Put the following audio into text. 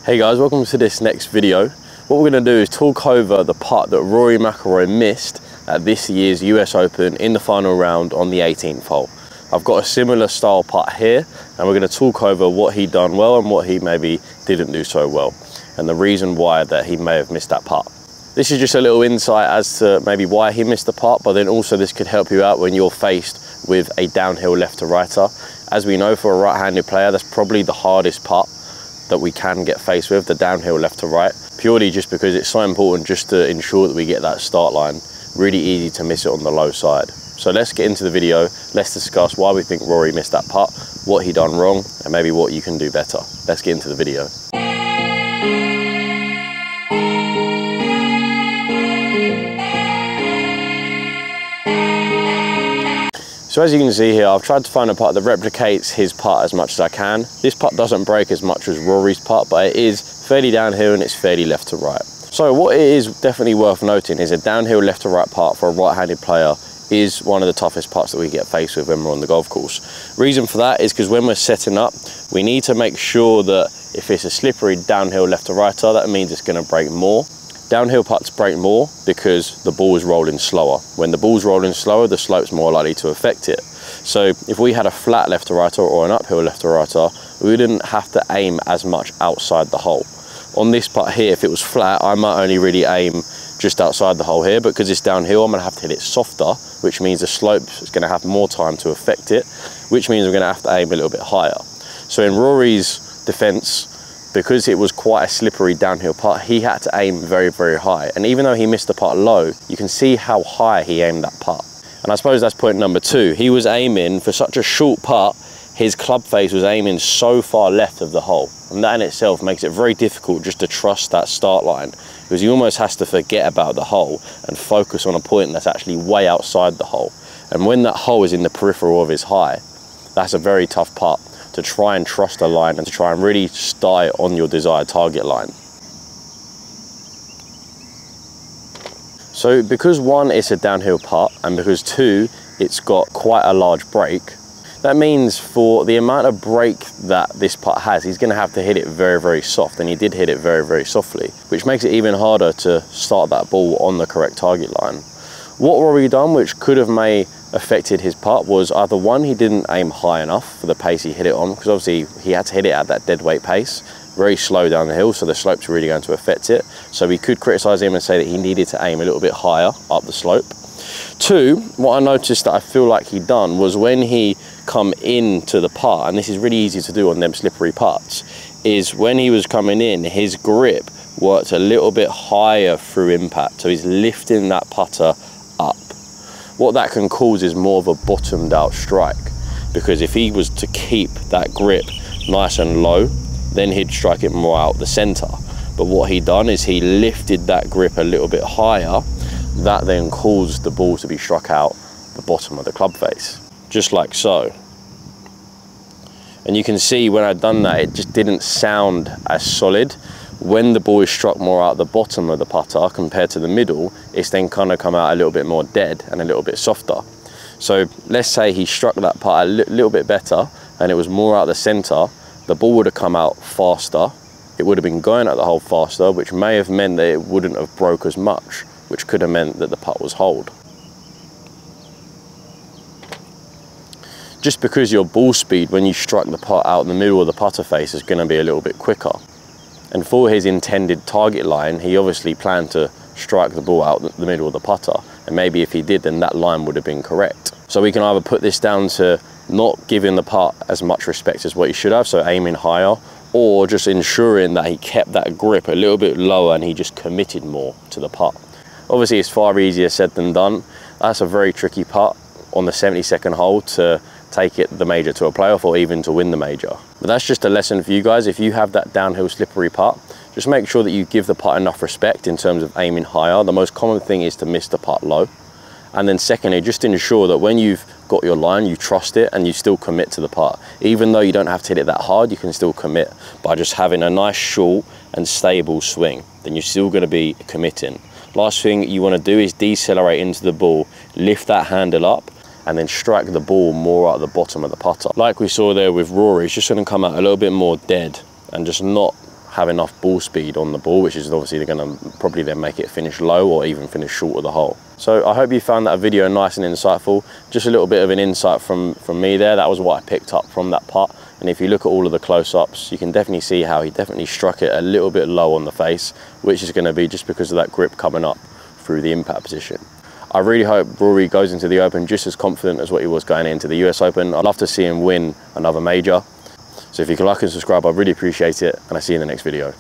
Hey guys, welcome to this next video. What we're going to do is talk over the putt that Rory Mcilroy missed at this year's US Open in the final round on the 18th hole. I've got a similar style putt here, and we're going to talk over what he done well and what he maybe didn't do so well, and the reason why that he may have missed that putt. This is just a little insight as to maybe why he missed the putt, but then also this could help you out when you're faced with a downhill left to righter. As we know, for a right-handed player, that's probably the hardest putt that we can get faced with, the downhill left to right, purely just because it's so important just to ensure that we get that start line. Really easy to miss it on the low side. So let's get into the video. Let's discuss why we think Rory missed that putt, what he done wrong, and maybe what you can do better. Let's get into the video. So as you can see here, I've tried to find a putt that replicates his putt as much as I can. This putt doesn't break as much as Rory's putt, but it is fairly downhill and it's fairly left to right. So what it is definitely worth noting is a downhill left to right putt for a right-handed player is one of the toughest putts that we get faced with when we're on the golf course. Reason for that is because when we're setting up, we need to make sure that if it's a slippery downhill left to righter, that means it's going to break more. Downhill putts break more because the ball is rolling slower. When the ball's rolling slower, the slope's more likely to affect it. So if we had a flat left to righter or an uphill left to righter, we wouldn't have to aim as much outside the hole. On this putt here, if it was flat, I might only really aim just outside the hole here, but because it's downhill, I'm gonna have to hit it softer, which means the slope is gonna have more time to affect it, which means we're gonna have to aim a little bit higher. So in Rory's defense, because it was quite a slippery downhill putt, he had to aim very, very high. And even though he missed the putt low, you can see how high he aimed that putt. And I suppose that's point number two. He was aiming for such a short putt, his club face was aiming so far left of the hole. And that in itself makes it very difficult just to trust that start line, because he almost has to forget about the hole and focus on a point that's actually way outside the hole. And when that hole is in the peripheral of his high, that's a very tough putt to try and trust a line and to try and really stay on your desired target line. So because one, it's a downhill putt, and because two, it's got quite a large break, that means for the amount of break that this putt has, he's gonna have to hit it very, very soft, and he did hit it very, very softly, which makes it even harder to start that ball on the correct target line. What Rory done, which could have affected his putt, was either one, he didn't aim high enough for the pace he hit it on, because obviously he had to hit it at that dead weight pace, very slow down the hill, so the slope's really going to affect it. So we could criticize him and say that he needed to aim a little bit higher up the slope. Two, what I noticed that I feel like he done was when he come into the putt, and this is really easy to do on them slippery putts, is when he was coming in, his grip worked a little bit higher through impact, so he's lifting that putter up. What that can cause is more of a bottomed out strike, because if he was to keep that grip nice and low, then he'd strike it more out the center. But what he done is he lifted that grip a little bit higher. That then caused the ball to be struck out the bottom of the club face, just like so. And you can see when I'd done that, it just didn't sound as solid. When the ball is struck more out the bottom of the putter compared to the middle, it's then kind of come out a little bit more dead and a little bit softer. So let's say he struck that putt a little bit better and it was more out the center, the ball would have come out faster. It would have been going at the hole faster, which may have meant that it wouldn't have broke as much, which could have meant that the putt was holed. Just because your ball speed when you strike the putt out in the middle of the putter face is going to be a little bit quicker. And for his intended target line, he obviously planned to strike the ball out the middle of the putter. And maybe if he did, then that line would have been correct. So we can either put this down to not giving the putt as much respect as what he should have, so aiming higher, or just ensuring that he kept that grip a little bit lower and he just committed more to the putt. Obviously, it's far easier said than done. That's a very tricky putt on the 72nd hole to take it the major to a playoff or even to win the major. But that's just a lesson for you guys. If you have that downhill slippery putt, just make sure that you give the putt enough respect in terms of aiming higher. The most common thing is to miss the putt low. And then secondly, just ensure that when you've got your line, you trust it and you still commit to the putt. Even though you don't have to hit it that hard, you can still commit by just having a nice short and stable swing. Then you're still going to be committing. Last thing you want to do is decelerate into the ball, lift that handle up, and then strike the ball more at the bottom of the putter. Like we saw there with Rory, it's just going to come out a little bit more dead and just not have enough ball speed on the ball, which is obviously going to probably then make it finish low or even finish short of the hole. So I hope you found that video nice and insightful. Just a little bit of an insight from me there. That was what I picked up from that putt. And if you look at all of the close-ups, you can definitely see how he definitely struck it a little bit low on the face, which is going to be just because of that grip coming up through the impact position. I really hope Rory goes into the Open just as confident as what he was going into the US Open. I'd love to see him win another major. So if you can like and subscribe, I'd really appreciate it, and I'll see you in the next video.